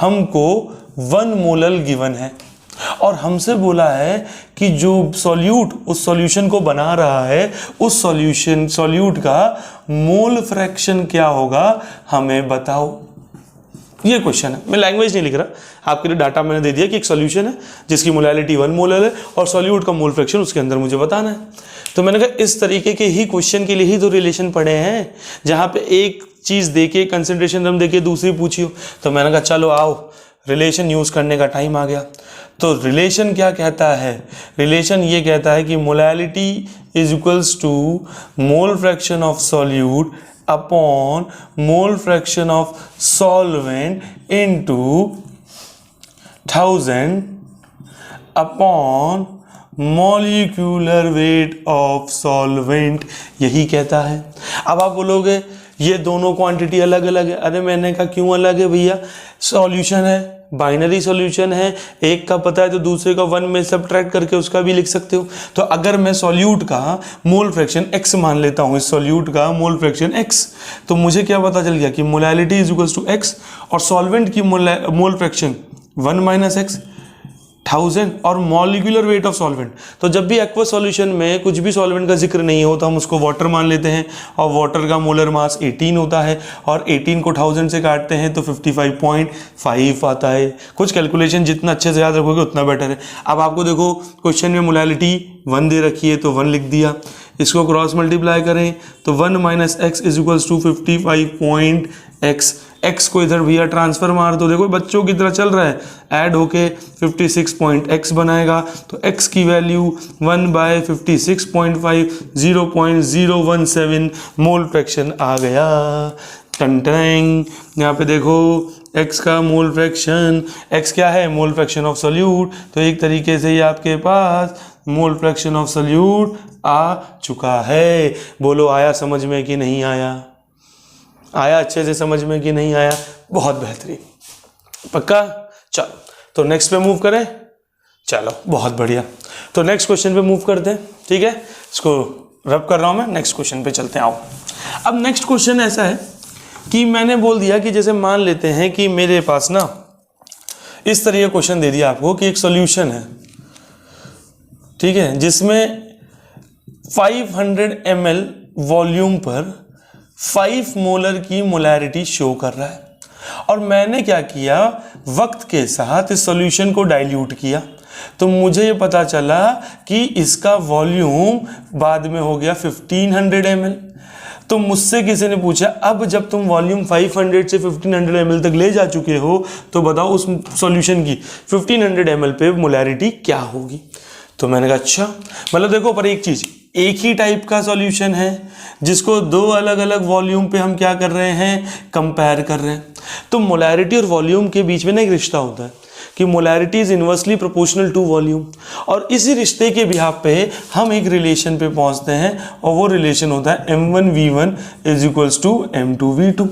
हमको 1 मोलल गिवन है और हमसे बोला है कि जो सॉल्यूट उस सॉल्यूशन को बना रहा है उस सॉल्यूट का मोल फ्रैक्शन क्या होगा हमें बताओ। ये क्वेश्चन है, मैं लैंग्वेज नहीं लिख रहा, आपके लिए डाटा मैंने दे दिया कि एक सॉल्यूशन है जिसकी मोलैलिटी 1 मोलल है और सॉल्यूट का मोल फ्रैक्शन उसके अंदर मुझे बताना है। तो मैंने कहा इस तरीके के ही क्वेश्चन के लिए ही तो रिलेशन पढ़े हैं, जहां पे एक चीज देके कंसंट्रेशन टर्म देके दूसरी पूछी हो। तो मैंने कहा चलो आओ रिलेशन यूज करने का टाइम आ गया। तो रिलेशन क्या कहता है, रिलेशन ये कहता है कि molality is equals to mole fraction of solute upon mole fraction of solvent into 1000 upon molecular weight of solvent, यही कहता है। अब आप बोलोगे ये दोनों क्वांटिटी अलग अलग है। अरे मैंने कहा क्यों अलग है भैया, सॉल्यूशन है, बाइनरी सॉल्यूशन है, एक का पता है तो दूसरे का 1 में सब्ट्रैक्ट करके उसका भी लिख सकते हो। तो अगर मैं सॉल्यूट का मोल फ्रैक्शन x मान लेता हूँ, इस सॉल्यूट का मोल फ्रैक्शन x, तो मुझे क्या पता चल गया कि molality is equals to x और सॉल्वेंट की मोल फ्रैक्शन 1 माइनस x 1000 और मॉलिक्यूलर वेट ऑफ सॉल्वेंट। तो जब भी एक्वा सॉल्यूशन में कुछ भी सॉल्वेंट का जिक्र नहीं हो तो हम उसको वाटर मान लेते हैं और वाटर का मोलर मास 18 होता है और 18 को 1000 से काटते हैं तो 55.5 आता है। कुछ कैलकुलेशन जितना अच्छे से याद रखोगे उतना बेटर है। अब आपको देखो क्वेश्चन में मोलैलिटी 1 दे रखी है तो 1 लिख दिया, इसको क्रॉस मल्टीप्लाई करें तो 1 minus x is equals to 55.x, x को इधर भैया ट्रांसफर मार दो, देखो बच्चों की तरह चल रहा है, ऐड होके 56.x बनाएगा। तो x की वैल्यू 1/56.5 0.017 मोल फ्रैक्शन आ गया। टंटैंग, यहाँ पे देखो x का मोल फ्रैक्शन, x क्या है, मोल फ्रैक्शन ऑफ सॉल्यूट। तो एक तरीके से ये आपके पास मोल फ्रैक्शन ऑफ सॉल्यूट आ चुका है। बोलो आया समझ में कि नहीं आया, आया अच्छे से समझ में कि नहीं आया, बहुत बेहतरीन, पक्का। चलो तो नेक्स्ट पे मूव करें, चलो बहुत बढ़िया। तो नेक्स्ट क्वेश्चन पे मूव करते हैं, ठीक है, इसको रब कर रहा हूं मैं, नेक्स्ट क्वेश्चन पे चलते हैं। आओ, अब नेक्स्ट क्वेश्चन ऐसा है कि मैंने बोल दिया कि जैसे मान लेते हैं कि मेरे पास ना इस तरह का क्वेश्चन दे दिया आपको कि एक सॉल्यूशन है, ठीक है, जिसमें 500 ml वॉल्यूम पर 5 मोलर की मोलैरिटी शो कर रहा है और मैंने क्या किया, वक्त के साथ इस सॉल्यूशन को डाइल्यूट किया। तो मुझे ये पता चला कि इसका वॉल्यूम बाद में हो गया 1500 ml। तो मुझसे किसी ने पूछा अब जब तुम वॉल्यूम 500 से 1500 ml तक ले जा चुके हो तो बताओ उस सॉल्यूशन की 1500 ml पे मोलैरिटी क्या होगी। तो मैंने कहा अच्छा, मतलब देखो पर एक चीज, एक ही टाइप का सॉल्यूशन है जिसको दो अलग अलग वॉल्यूम पे हम क्या कर रहे हैं, कंपेयर कर रहे हैं। तो मोलैरिटी और वॉल्यूम के बीच में ना एक रिश्ता होता है कि molarity is inversely proportional to volume, और इसी रिश्ते के बिहाफ पे हम एक रिलेशन पे पहुंचते हैं और वो रिलेशन होता है m1v1 is equals to m2v2।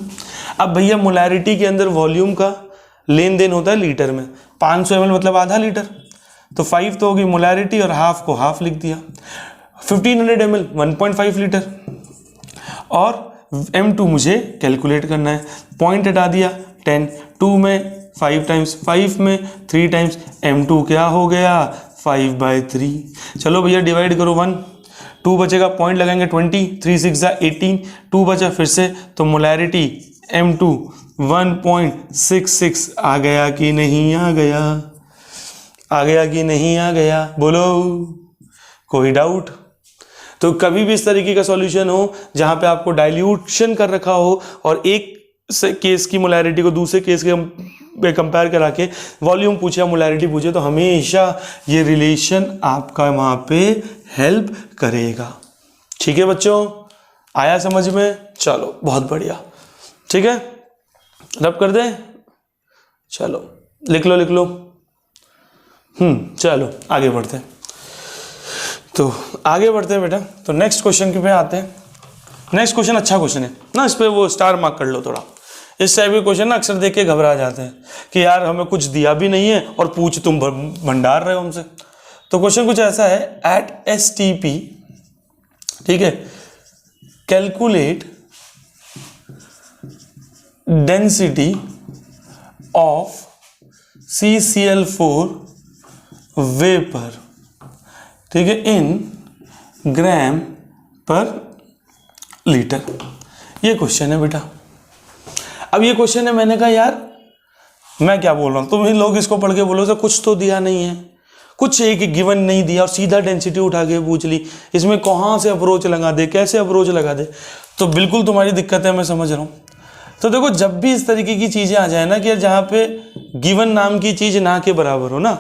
अब भैया मोलैरिटी के अंदर वॉल्यूम का लेन देन होता है लीटर में, 500 ml मतलब आधा लीटर, तो 5 तो होगी मोलैरिटी और हाफ को हाफ लिख दिया। 1500 ml 1.5 लीटर, और m2 मुझे कैलकुलेट करना है, पॉइंट हटा दिया 10, 2 में 5 टाइम्स, 5 में 3 टाइम्स, m2 क्या हो गया 5/3। चलो भैया डिवाइड करो 1, 2 बचेगा, पॉइंट लगाएंगे 20, 3 6 18, 2 बचा फिर से, तो मोलैरिटी m2 1.66 आ गया कि नहीं आ गया, आ गया कि नहीं आ गया, बोलो कोई डाउट। तो कभी भी इस तरीके का सॉल्यूशन हो जहां पे आपको डाइल्यूशन कर रखा हो और एक केस की मोलैरिटी को दूसरे केस के कंपेयर करा के वॉल्यूम पूछे या मोलैरिटी पूछे, तो हमेशा ये रिलेशन आपका वहां पे हेल्प करेगा। ठीक है बच्चों, आया समझ में? चलो बहुत बढ़िया, ठीक है, रब कर दे, चलो लिख लो लिख लो। चलो आगे बढ़ते हैं, तो आगे बढ़ते हैं बेटा। तो नेक्स्ट क्वेश्चन के पे आते हैं। नेक्स्ट क्वेश्चन अच्छा क्वेश्चन है ना, इस पे वो स्टार मार्क कर लो थोड़ा। इस टाइप के क्वेश्चन ना अक्सर देख के घबरा जाते हैं कि यार हमें कुछ दिया भी नहीं है और पूछ तुम भंडार रहे हो हमसे। तो क्वेश्चन कुछ ऐसा है, एट STP, ठीक है, calculate density of CCl4 vapour, ठीक है, इन ग्राम पर लीटर। ये क्वेश्चन है बेटा। अब ये क्वेश्चन है, मैंने कहा यार मैं क्या बोल रहा हूं, तुम लोग इसको पढ़ के बोलो तो कुछ तो दिया नहीं है, कुछ एक गिवन नहीं दिया और सीधा डेंसिटी उठा के पूछ ली, इसमें कहां से अप्रोच लगा दे, कैसे अप्रोच लगा दे, तो बिल्कुल तुम्हारी दिक्कत है, मैं समझ रहा हूं। तो देखो जब भी इस तरीके की चीजें आ जाए ना कि जहां पे गिवन नाम की चीज ना के बराबर हो ना,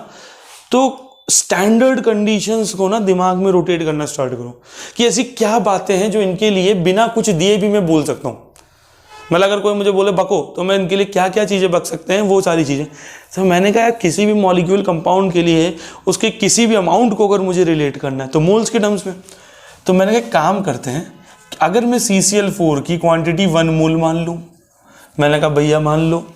तो स्टैंडर्ड कंडीशंस को ना दिमाग में रोटेट करना स्टार्ट करो कि ऐसी क्या बातें हैं जो इनके लिए बिना कुछ दिए भी मैं बोल सकता हूं। मतलब अगर कोई मुझे बोले बको, तो मैं इनके लिए क्या क्या चीजें बक सकते हैं, वो सारी चीजें। तो मैंने कहा किसी भी मॉलिक्यूल कंपाउंड के लिए उसके किसी भी अमाउंट को अगर मुझे रिलेट करना है तो मोल्स के टर्म्स में, तो मैंने कहा काम करते हैं, अगर मैं CCl4 की क्वांटिटी 1 मोल मान लूं, मैंने कहा भैया मान लो,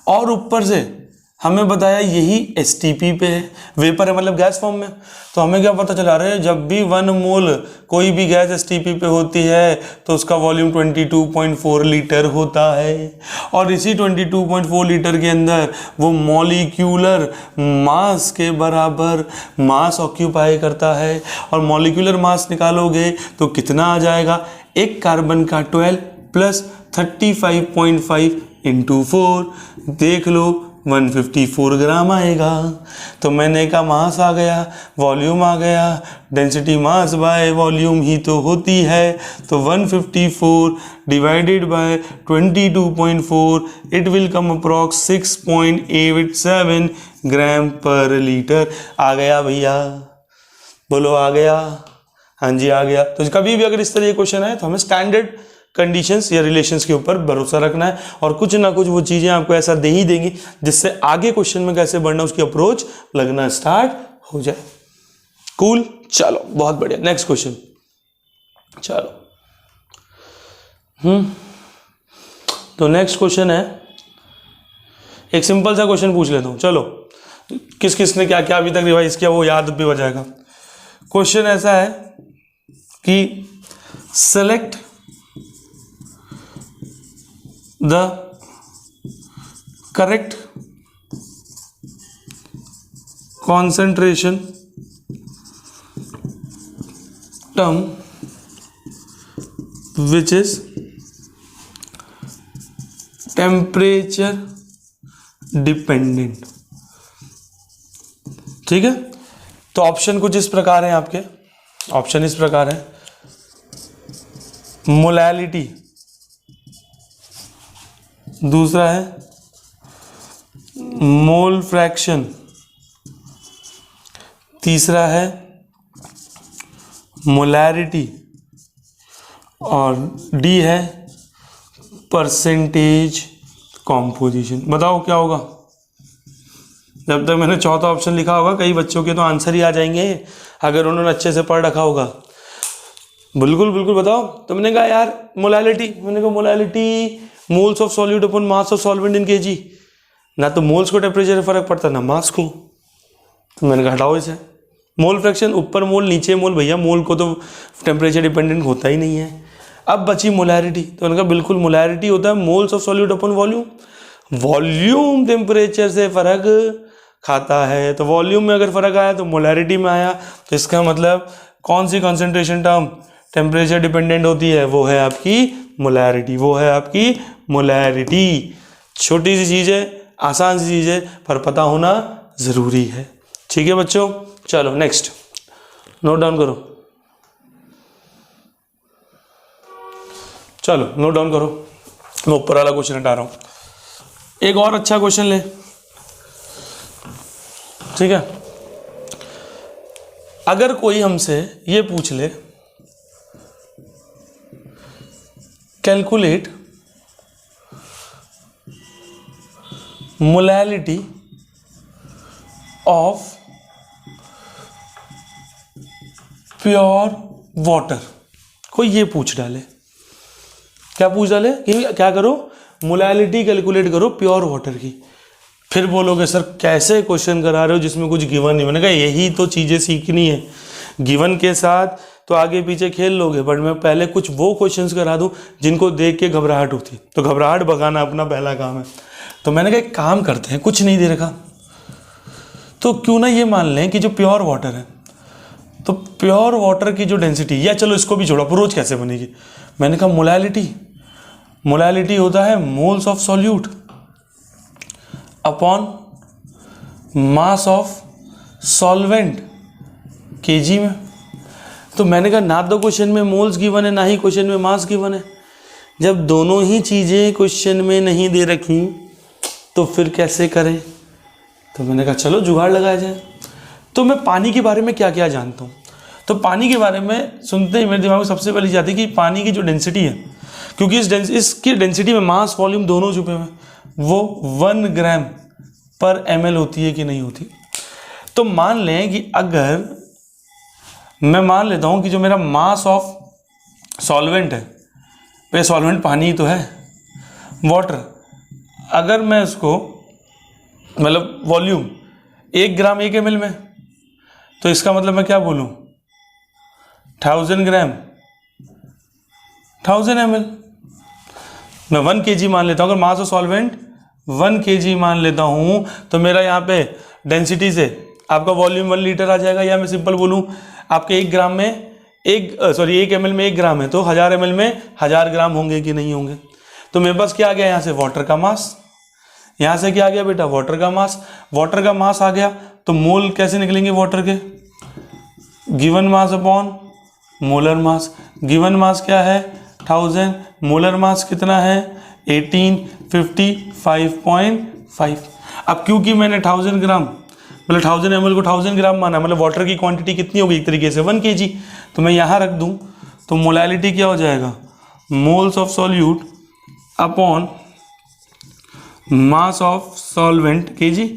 और ऊपर से हमें बताया यही STP पे है, वेपर है मतलब गैस फॉर्म में, तो हमें क्या पता चला रहा है, जब भी 1 मोल कोई भी गैस STP पे होती है तो उसका वॉल्यूम 22.4 लीटर होता है, और इसी 22.4 लीटर के अंदर वो मॉलिक्यूलर मास के बराबर मास ऑक्यूपाई करता है। और मॉलिक्यूलर मास निकालोगे तो कितना आ जाएगा, एक कार्बन का 12 प्लस 35.5 इंटू 4, देख लो 154 ग्राम आएगा। तो मैंने कहा मास आ गया, वॉल्यूम आ गया, डेंसिटी मास बाय वॉल्यूम ही तो होती है, तो 154 divided by 22.4 it will come approx 6.87 ग्राम पर लीटर। आ गया भैया, बोलो आ गया? हाँ जी आ गया। तो कभी भी अगर इस तरह के क्वेश्चन आए तो हमें स्टैंडर्ड कंडीशंस या रिलेशंस के ऊपर भरोसा रखना है, और कुछ ना कुछ वो चीजें आपको ऐसा दे ही देंगी जिससे आगे क्वेश्चन में कैसे बढ़ना उसकी अप्रोच लगना स्टार्ट हो जाए। कूल, चलो बहुत बढ़िया। नेक्स्ट क्वेश्चन, चलो तो नेक्स्ट क्वेश्चन है, एक सिंपल सा क्वेश्चन पूछ लेता हूं। चलो किस किस ने क्या क्या अभी तक रिवाइज किया वो याद भी हो जाएगा। क्वेश्चन ऐसा है कि select the correct concentration term which is temperature dependent। ठीक है, तो ऑप्शन कुछ इस प्रकार है, आपके ऑप्शन इस प्रकार है, मोलैलिटी, दूसरा है मोल फ्रैक्शन, तीसरा है मोलैरिटी, और डी है परसेंटेज कॉम्पोजिशन। बताओ क्या होगा? जब तक मैंने चौथा ऑप्शन लिखा होगा कई बच्चों के तो आंसर ही आ जाएंगे अगर उन्होंने अच्छे से पढ़ रखा होगा। बिल्कुल बिल्कुल बताओ। तो मैंने कहा यार मोलैलिटी, मैंने कहा molality moles of solute upon mass of solvent in KG, ना तो मोल्स को टेम्परेचर से फर्क पड़ता ना मास को, तो मैंने कहा हटाओ इसे। मोल फ्रैक्शन ऊपर मोल नीचे मोल, भैया मोल को तो टेम्परेचर डिपेंडेंट होता ही नहीं है। अब बची मोलैरिटी, तो मैंने कहा बिल्कुल मोलैरिटी होता है moles of solute upon volume, volume temperature से फर्क खाता है, तो वॉल्यूम में अगर फर्क आया तो मोलैरिटी में आया, तो इसका मतलब कौन सी कॉन्सेंट्रेशन टर्म टेम्परेचर डिपेंडेंट होती है? वो है आपकी मोलैरिटी, वो है आपकी मोलैरिटी। छोटी सी चीज़ है, आसान सी चीज़ है, पर पता होना ज़रूरी है। ठीक है बच्चों, चलो नेक्स्ट नोट डाउन करो, चलो नोट डाउन करो, मैं ऊपर वाला क्वेश्चन हटा रहा हूँ। एक और अच्छा क्वेश्चन ले, ठीक है। अगर कोई हमसे ये पूछ ले calculate molality of pure water, कोई ये पूछ डाले, क्या पूछ डाले कि क्या करो, मोलैलिटी कैलकुलेट करो प्योर वाटर की, फिर बोलोगे सर कैसे क्वेश्चन करा रहे हो जिसमें कुछ गिवन नहीं। मैंने कहा यही तो चीज़ें सीखनी है, गिवन के साथ तो आगे पीछे खेल लोगे, बट मैं पहले कुछ वो क्वेश्चंस करा दूं जिनको देख के घबराहट होती, तो घबराहट भगाना अपना पहला काम है। तो मैंने कहा एक काम करते हैं, कुछ नहीं दे रखा तो क्यों ना ये मान लें कि जो प्योर वाटर है, तो प्योर वाटर की जो डेंसिटी, या चलो इसको भी छोड़ो, अप्रोच कैसे बनेगी। मैंने कहा मोलैलिटी होता है moles of solute upon mass of solvent KG में। तो मैंने कहा ना तो क्वेश्चन में मोल्स गिवन है ना ही क्वेश्चन में मास गिवन है। जब दोनों ही चीज़ें क्वेश्चन में नहीं दे रखी तो फिर कैसे करें? तो मैंने कहा चलो जुगाड़ लगाया जाए। तो मैं पानी के बारे में क्या क्या जानता हूँ, तो पानी के बारे में सुनते ही मेरे दिमाग में सबसे पहले जाती है कि पानी की जो डेंसिटी है, क्योंकि इसकी डेंसिटी में मास वॉल्यूम दोनों छुपे हुए हैं, वो 1 ग्राम पर ml होती है कि नहीं होती। तो मान लें कि अगर मैं मान लेता हूँ कि जो मेरा मास ऑफ सॉल्वेंट है, वे सॉल्वेंट पानी ही तो है, वाटर, अगर मैं इसको मतलब वॉल्यूम 1 ग्राम 1 ml में, तो इसका मतलब मैं क्या बोलूँ 1000 ग्राम 1000 ml। मैं 1 kg मान लेता हूँ, अगर मास ऑफ सॉल्वेंट 1 kg मान लेता हूँ, तो मेरा यहाँ पे डेंसिटी से आपका वॉल्यूम 1 लीटर आ जाएगा। या मैं सिंपल बोलूँ आपके 1 ग्राम में 1 ml में 1 ग्राम है, तो 1000 ml में 1000 ग्राम होंगे कि नहीं होंगे। तो मेरे पास क्या आ गया यहाँ से, वाटर का मास। यहाँ से क्या आ गया बेटा, वाटर का मास। वाटर का मास आ गया तो मोल कैसे निकलेंगे वाटर के, given mass upon molar mass. Given mass क्या है 1000, मोलर मास कितना है 1855.5। अब क्योंकि मैंने 1000 ग्राम मतलब 1000 ml को 1000 ग्राम माना, मतलब वाटर की क्वांटिटी कितनी होगी एक तरीके से 1 kg, तो मैं यहाँ रख दूँ तो मोलैलिटी क्या हो जाएगा, moles of solute upon mass of solvent kg।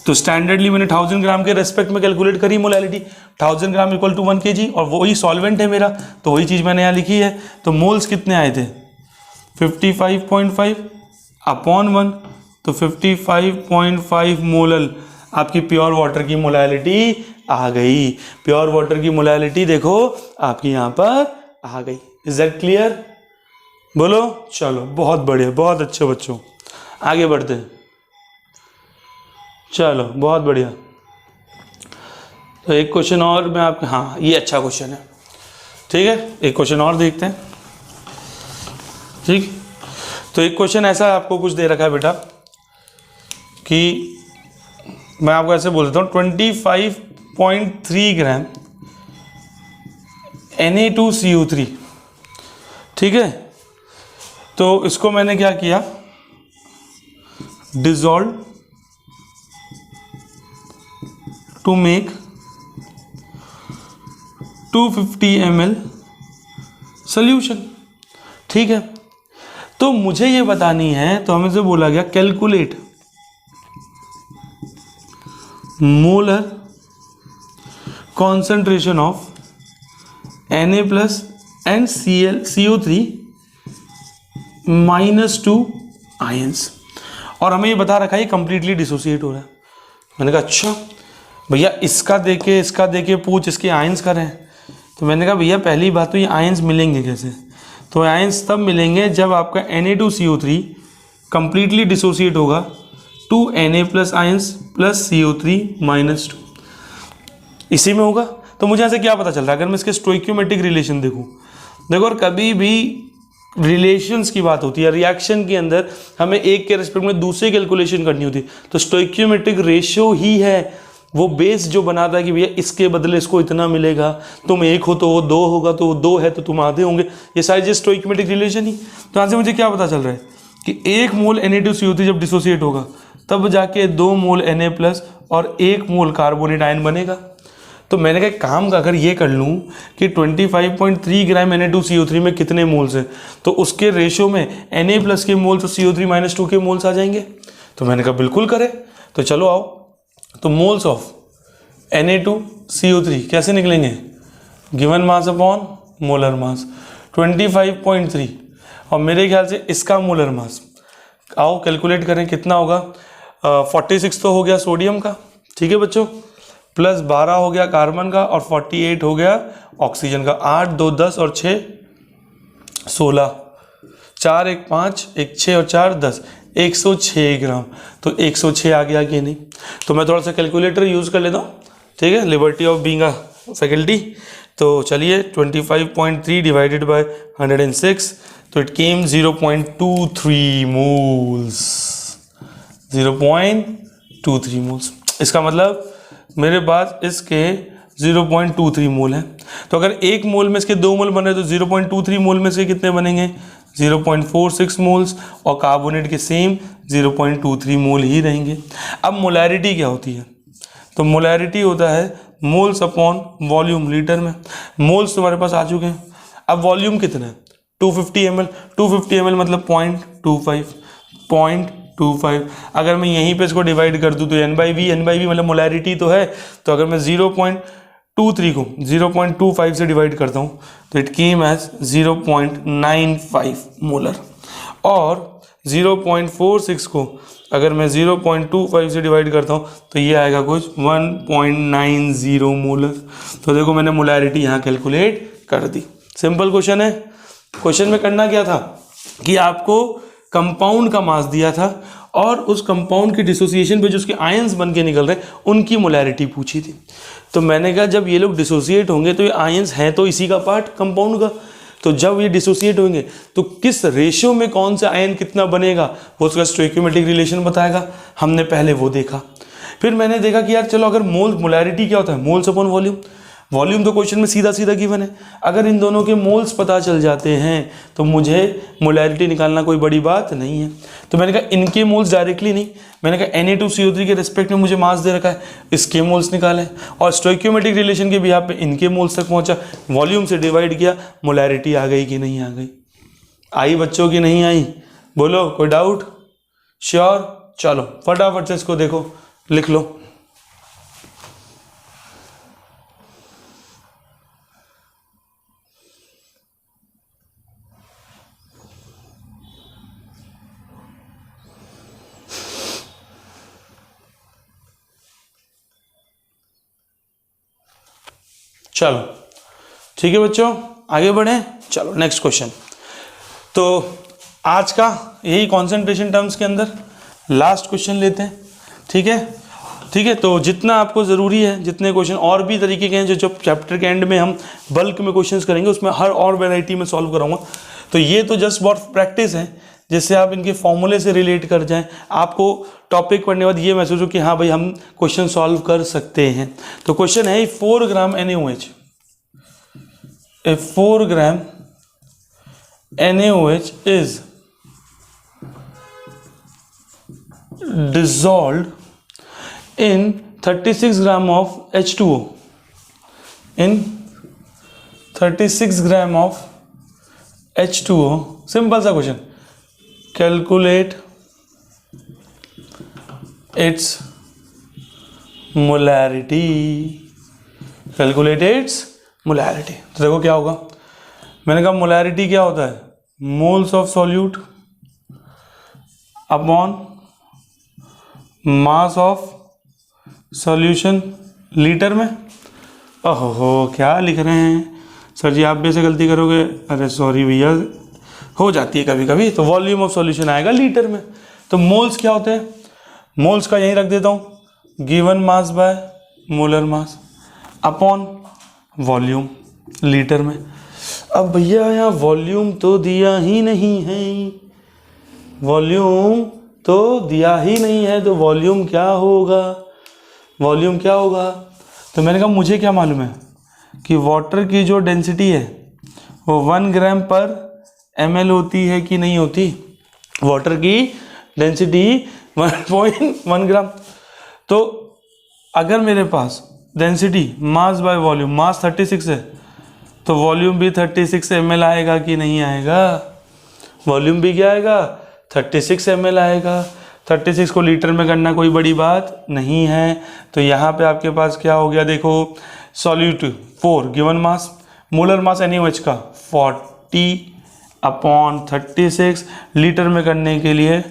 तो स्टैंडर्डली मैंने 1000 ग्राम के रेस्पेक्ट में कैलकुलेट करी molality, 1000 gram equal to 1 kg, और वही सॉल्वेंट है मेरा, तो वही चीज़ मैंने यहाँ लिखी है। तो मोल्स कितने आए थे 55.5 अपॉन 1, तो 55.5 मोलल आपकी प्योर वाटर की मोलैलिटी आ गई। प्योर वाटर की मोलैलिटी देखो आपकी यहाँ पर आ गई। Is that clear? बोलो। चलो बहुत बढ़िया, बहुत अच्छे बच्चों, आगे बढ़ते हैं। चलो बहुत बढ़िया। तो एक क्वेश्चन और मैं आपके, हाँ ये अच्छा क्वेश्चन है, ठीक है, एक क्वेश्चन और देखते हैं। ठीक, तो एक क्वेश्चन ऐसा आपको कुछ दे रखा है बेटा कि मैं आपको ऐसे बोल देता हूँ 25.3 ग्राम Na2CO3 ठीक है, तो इसको मैंने क्या किया, dissolve to make 250 ml solution. ठीक है, तो मुझे ये बतानी है, तो हमें से बोला गया calculate molar concentration of Na plus and CO3 -2 ions, और हमें ये बता रखा है कंप्लीटली डिसोसिएट हो रहा है। मैंने कहा अच्छा भैया इसका देके पूछ इसके आयंस करें, तो मैंने कहा भैया पहली बात तो ये आयंस मिलेंगे कैसे, तो आयंस तब मिलेंगे जब आपका Na2CO3 कंप्लीटली डिसोसिएट होगा 2 Na plus ions plus CO3 -2, इसी में होगा। तो मुझे यहाँ से क्या पता चल रहा है, अगर मैं इसके स्टोइक्योमेट्रिक रिलेशन देखूँ, देखो और कभी भी रिलेशंस की बात होती है, रिएक्शन के अंदर हमें एक के रिस्पेक्ट में दूसरे कैलकुलेशन करनी होती है, तो स्टोइक्योमेट्रिक रेशियो ही है वो बेस जो बनाता है कि भैया इसके बदले इसको इतना मिलेगा, तुम एक हो तो वो दो होगा, तो वो दो है तो तुम आधे होंगे, ये सारी चीज स्टोइक्योमेट्रिक रिलेशन ही। तो यहाँ से मुझे क्या पता चल रहा है कि 1 मोल Na2CO3 जब डिसोसिएट होगा तब जाके 2 मोल Na प्लस और 1 मोल कार्बोनेट आयन बनेगा। तो मैंने कहा काम का अगर ये कर लूँ कि 25.3 ग्राम Na2CO3 में कितने मोल्स हैं, तो उसके रेशियो में Na प्लस के मोल्स और CO3 -2 के मोल्स आ जाएंगे। तो मैंने कहा बिल्कुल करे, तो चलो आओ, तो मोल्स ऑफ Na2CO3 कैसे निकलेंगे, given mass upon molar mass 25.3, और मेरे ख्याल से इसका मोलर मास, आओ कैलकुलेट करें कितना होगा, 46 तो हो गया सोडियम का, ठीक है बच्चों, प्लस 12 हो गया कार्बन का, और 48 हो गया ऑक्सीजन का, 8 2 10 और 6 16, 4 1 5 1 6 और 4 10, 106 ग्राम। तो 106 आ गया कि नहीं, तो मैं थोड़ा सा कैलकुलेटर यूज़ कर लेता हूँ, ठीक है, liberty of being a faculty. तो चलिए 25.3 डिवाइडेड बाय 106, तो इट केम 0.23 मोल्स, 0.23 मोल्स। इसका मतलब मेरे पास इसके 0.23 मोल है। तो अगर 1 मोल में इसके 2 मोल बने तो 0.23 मोल में से कितने बनेंगे, 0.46 मोल्स, और कार्बोनेट के सेम 0.23 मोल ही रहेंगे। अब मोलैरिटी क्या होती है, तो मोलैरिटी होता है मोल्स अपॉन वॉल्यूम लीटर में। मोल्स तुम्हारे पास आ चुके हैं, अब वॉल्यूम कितना है 250 ml, 250 ml मतलब 0.25, अगर मैं यहीं पे इसको डिवाइड कर दूं तो n/v मतलब मोलैरिटी तो है, तो अगर मैं 0.23 को 0.25 से डिवाइड करता हूं तो इट केम एज 0.95 मोलर, और 0.46 को अगर मैं 0.25 से डिवाइड करता हूं तो ये आएगा कुछ 1.90 मोलर। तो देखो मैंने मोलैरिटी यहाँ कैलकुलेट कर दी। सिंपल क्वेश्चन है। क्वेश्चन में करना क्या था कि आपको कंपाउंड का मास दिया था और उस कंपाउंड की डिसोसिएशन पे जो उसके आयंस बन के निकल रहे उनकी मोलैरिटी पूछी थी। तो मैंने कहा जब ये लोग डिसोसिएट होंगे तो ये आयंस हैं तो इसी का पार्ट कंपाउंड का, तो जब ये डिसोसिएट होंगे तो किस रेशियो में कौन सा आयन कितना बनेगा वो उसका स्टोइकियोमेट्रिक रिलेशन बताएगा। हमने पहले वो देखा, फिर मैंने देखा कि यार चलो अगर मोलैरिटी क्या होता है, मोल्स अपॉन वॉल्यूम। वॉल्यूम तो क्वेश्चन में सीधा सीधा गिवन है, अगर इन दोनों के मोल्स पता चल जाते हैं तो मुझे मोलैरिटी निकालना कोई बड़ी बात नहीं है। तो मैंने कहा इनके मोल्स डायरेक्टली नहीं, मैंने कहा Na2CO3 के रिस्पेक्ट में मुझे मास दे रखा है, इसके मोल्स निकाले और स्टोइकियोमेट्रिक रिलेशन के बिहाफ पे इनके मोल्स तक पहुंचा, वॉल्यूम से डिवाइड किया, मोलैरिटी आ गई कि नहीं आ गई, आई बच्चों की नहीं आई, बोलो कोई डाउट, श्योर। चलो फटाफट से इसको देखो, लिख लो। चलो ठीक है बच्चों, आगे बढ़े। चलो नेक्स्ट क्वेश्चन। तो आज का यही कंसंट्रेशन टर्म्स के अंदर लास्ट क्वेश्चन लेते हैं, ठीक है। ठीक है, तो जितना आपको ज़रूरी है, जितने क्वेश्चन और भी तरीके के हैं जो चैप्टर के एंड में हम बल्क में क्वेश्चंस करेंगे उसमें हर और वैरायटी में सॉल्व कराऊंगा। तो ये तो जस्ट बहुत प्रैक्टिस है, जिससे आप इनके फॉर्मूले से रिलेट कर जाएं, आपको टॉपिक पढ़ने के बाद ये महसूस हो कि हाँ भाई हम क्वेश्चन सॉल्व कर सकते हैं। तो क्वेश्चन है 4 ग्राम NaOH, 4 gram NaOH is dissolved in 36 gram of H2O. In 36 gram of H2O. Simple सा question, calculate its molarity, calculate its molarity. तो देखो क्या होगा, मैंने कहा मोलैरिटी क्या होता है, moles of solute upon mass of solution litre में। ओहो क्या लिख रहे हैं सर जी, आप भी ऐसे गलती करोगे, अरे सॉरी भैया, हो जाती है कभी कभी। तो वॉल्यूम ऑफ सॉल्यूशन आएगा लीटर में। तो मोल्स क्या होते हैं, मोल्स का यहीं रख देता हूँ, given mass by molar mass upon volume litre में। अब भैया यहाँ वॉल्यूम तो दिया ही नहीं है, वॉल्यूम तो दिया ही नहीं है, तो वॉल्यूम क्या होगा, वॉल्यूम क्या होगा। तो मैंने कहा मुझे क्या मालूम है कि वाटर की जो डेंसिटी है वो 1 ग्राम पर ml होती है कि नहीं होती। वाटर की डेंसिटी 1.1 ग्राम। तो अगर मेरे पास डेंसिटी मास बाय वॉल्यूम, मास 36 है तो वॉल्यूम भी 36 ml आएगा कि नहीं आएगा, वॉल्यूम भी क्या आएगा 36 ml आएगा। 36 को लीटर में करना कोई बड़ी बात नहीं है। तो यहाँ पे आपके पास क्या हो गया, देखो solute 4 given mass, molar mass NaOH का 40/36, लीटर में करने के लिए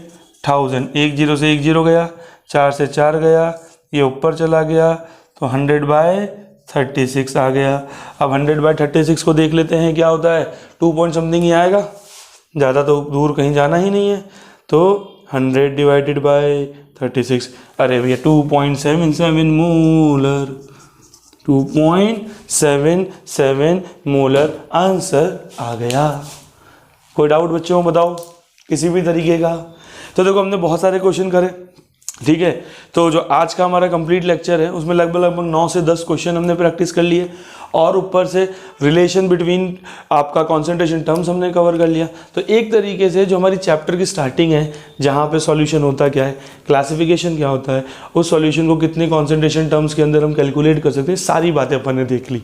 1000, 1 0 से 1 0 गया, 4 से 4 गया, ये ऊपर चला गया, तो 100/36 आ गया। अब 100/36 को देख लेते हैं क्या होता है, 2 पॉइंट समथिंग ही आएगा, ज़्यादा तो दूर कहीं जाना ही नहीं है। तो 100/36, अरे भैया 2.77 मोलर, 2.77 मोलर आंसर आ गया। कोई डाउट बच्चों बताओ किसी भी तरीके का। तो देखो हमने बहुत सारे क्वेश्चन करे, ठीक है। तो जो आज का हमारा कंप्लीट लेक्चर है उसमें लगभग 9 से 10 क्वेश्चन हमने प्रैक्टिस कर लिए, और ऊपर से रिलेशन बिटवीन आपका कॉन्सेंट्रेशन टर्म्स हमने कवर कर लिया। तो एक तरीके से जो हमारी चैप्टर की स्टार्टिंग है, जहाँ पे सॉल्यूशन होता क्या है, क्लासिफिकेशन क्या होता है, उस सॉल्यूशन को कितने कॉन्सेंट्रेशन टर्म्स के अंदर हम कैलकुलेट कर सकते हैं, सारी बातें अपन ने देख ली,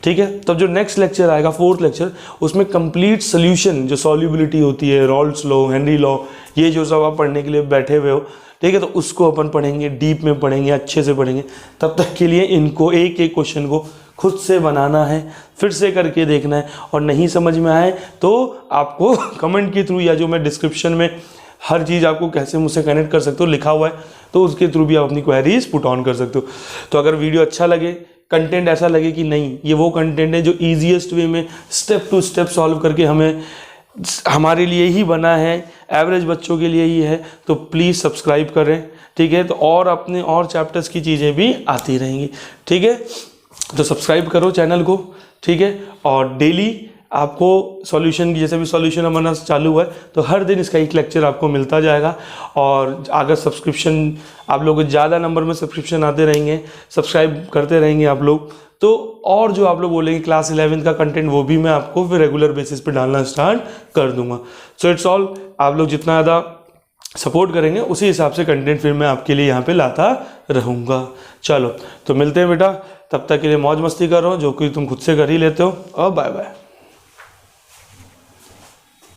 ठीक है। तब जो नेक्स्ट लेक्चर आएगा, 4th लेक्चर, उसमें कंप्लीट सोल्यूशन, जो सॉल्युबिलिटी होती है, रॉल्स लॉ, हेनरी लॉ, ये जो सब आप पढ़ने के लिए बैठे हुए हो, ठीक है, तो उसको अपन पढ़ेंगे, डीप में पढ़ेंगे, अच्छे से पढ़ेंगे। तब तक के लिए इनको एक एक क्वेश्चन को खुद से बनाना है, फिर से करके देखना है, और नहीं समझ में आए तो आपको कमेंट के थ्रू, या जो मैं डिस्क्रिप्शन में हर चीज़ आपको कैसे मुझसे कनेक्ट कर सकते हो लिखा हुआ है, तो उसके थ्रू भी आप अपनी क्वेरीज पुट ऑन कर सकते हो। तो अगर वीडियो अच्छा लगे, कंटेंट ऐसा लगे कि नहीं ये वो कंटेंट है जो ईजीएस्ट वे में स्टेप टू स्टेप सॉल्व करके हमारे लिए ही बना है, एवरेज बच्चों के लिए ही है, तो प्लीज़ सब्सक्राइब करें, ठीक है। तो और अपने और चैप्टर्स की चीज़ें भी आती रहेंगी, ठीक है। तो सब्सक्राइब करो चैनल को, ठीक है। और डेली आपको सॉल्यूशन की, जैसे भी सॉल्यूशन हमारा चालू है, तो हर दिन इसका एक लेक्चर आपको मिलता जाएगा। और अगर सब्सक्रिप्शन आप लोग ज़्यादा नंबर में सब्सक्रिप्शन आते रहेंगे, सब्सक्राइब करते रहेंगे आप लोग, तो और जो आप लोग बोलेंगे क्लास 11 का कंटेंट, वो भी मैं आपको फिर रेगुलर बेसिस पे डालना स्टार्ट कर दूंगा। सो इट्स ऑल, आप लोग जितना ज़्यादा सपोर्ट करेंगे उसी हिसाब से कंटेंट फिर मैं आपके लिए यहाँ पे लाता रहूँगा। चलो तो मिलते हैं बेटा, तब तक के लिए मौज मस्ती करो, जो कि तुम खुद से कर ही लेते हो, और बाय बाय।